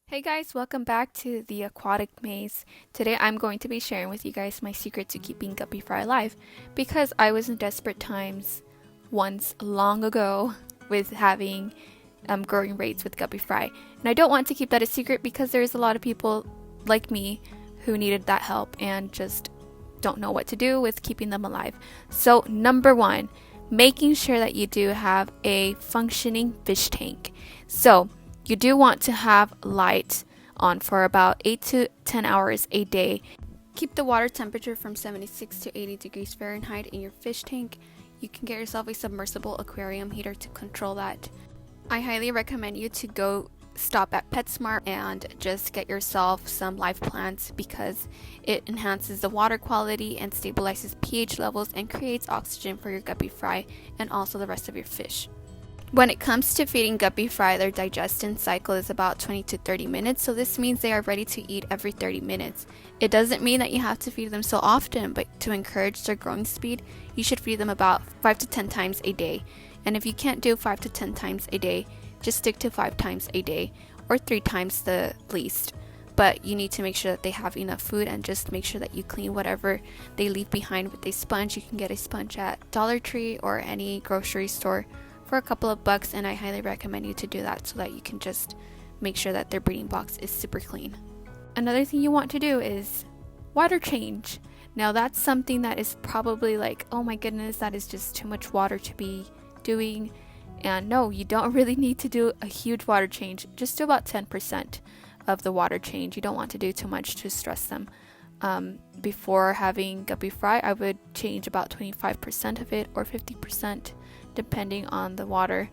Hey guys, welcome back to the aquatic maze. Today I'm going to be sharing with you guys my secret to keeping guppy fry alive because I was in desperate times once long ago with having growing rates with guppy fry, and I don't want to keep that a secret because there's a lot of people like me who needed that help and just don't know what to do with keeping them alive. So number one, making sure that you do have a functioning fish tank. So you do want to have light on for about 8 to 10 hours a day. Keep the water temperature from 76 to 80 degrees Fahrenheit in your fish tank. You can get yourself a submersible aquarium heater to control that. I highly recommend you to go stop at PetSmart and just get yourself some live plants because it enhances the water quality and stabilizes pH levels and creates oxygen for your guppy fry and also the rest of your fish. When it comes to feeding guppy fry, their digestion cycle is about 20 to 30 minutes, so this means they are ready to eat every 30 minutes. It doesn't mean that you have to feed them so often, but to encourage their growing speed, you should feed them about 5 to 10 times a day. And if you can't do 5 to 10 times a day, just stick to 5 times a day, or 3 times the least. But you need to make sure that they have enough food and just make sure that you clean whatever they leave behind with a sponge. You can get a sponge at Dollar Tree or any grocery store for a couple of bucks, and I highly recommend you to do that so that you can just make sure that their breeding box is super clean. Another thing you want to do is water change. Now that's something that is probably like, oh my goodness, that is just too much water to be doing. And no, you don't really need to do a huge water change. Just do about 10% of the water change. You don't want to do too much to stress them. Before having guppy fry, I would change about 25% of it or 50% depending on the water.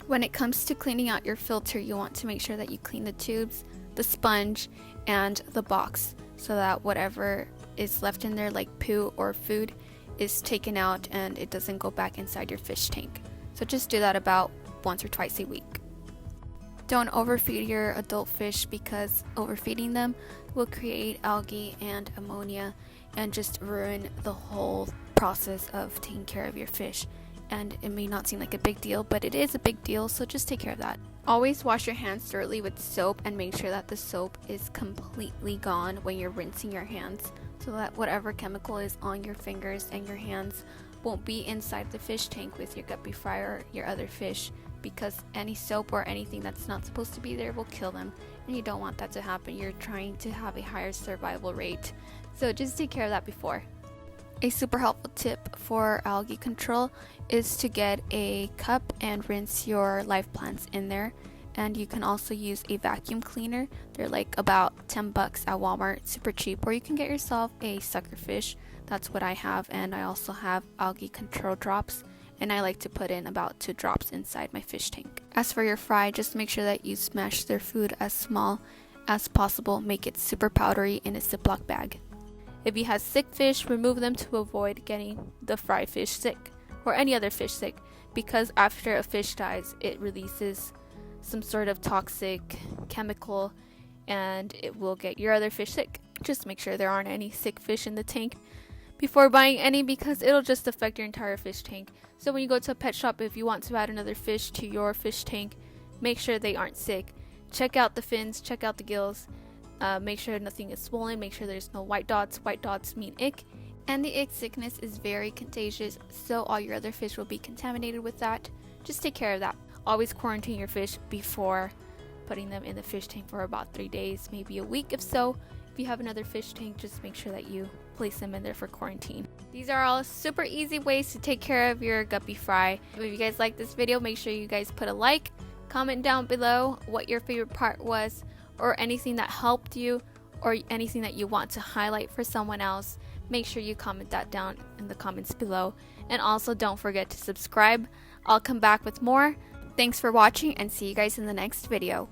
When it comes to cleaning out your filter, you want to make sure that you clean the tubes, the sponge, and the box so that whatever is left in there like poo or food is taken out and it doesn't go back inside your fish tank. So just do that about once or twice a week. Don't overfeed your adult fish because overfeeding them will create algae and ammonia and just ruin the whole process of taking care of your fish. And it may not seem like a big deal, but it is a big deal, so just take care of that. Always wash your hands thoroughly with soap and make sure that the soap is completely gone when you're rinsing your hands so that whatever chemical is on your fingers and your hands won't be inside the fish tank with your guppy fry or your other fish, because any soap or anything that's not supposed to be there will kill them, and you don't want that to happen. You're trying to have a higher survival rate, so just take care of that before. A super helpful tip for algae control is to get a cup and rinse your live plants in there. And you can also use a vacuum cleaner. They're like about 10 bucks at Walmart, super cheap. Or you can get yourself a sucker fish. That's what I have. And I also have algae control drops. And I like to put in about 2 drops inside my fish tank. As for your fry, just make sure that you smash their food as small as possible. Make it super powdery in a ziploc bag. If you have sick fish, remove them to avoid getting the fry fish sick or any other fish sick, because after a fish dies, it releases some sort of toxic chemical and it will get your other fish sick. Just make sure there aren't any sick fish in the tank before buying any, because it'll just affect your entire fish tank. So when you go to a pet shop, if you want to add another fish to your fish tank, make sure they aren't sick. Check out the fins, check out the gills. Make sure nothing is swollen, make sure there's no white dots. White dots mean ick, and the ick sickness is very contagious, so all your other fish will be contaminated with that. Just take care of that. Always quarantine your fish before putting them in the fish tank for about 3 days, maybe a week if so. If you have another fish tank, just make sure that you place them in there for quarantine. These are all super easy ways to take care of your guppy fry. If you guys like this video, make sure you guys put a like, comment down below what your favorite part was, or anything that helped you, or anything that you want to highlight for someone else. Make sure you comment that down in the comments below. And also don't forget to subscribe. I'll come back with more. Thanks for watching and see you guys in the next video.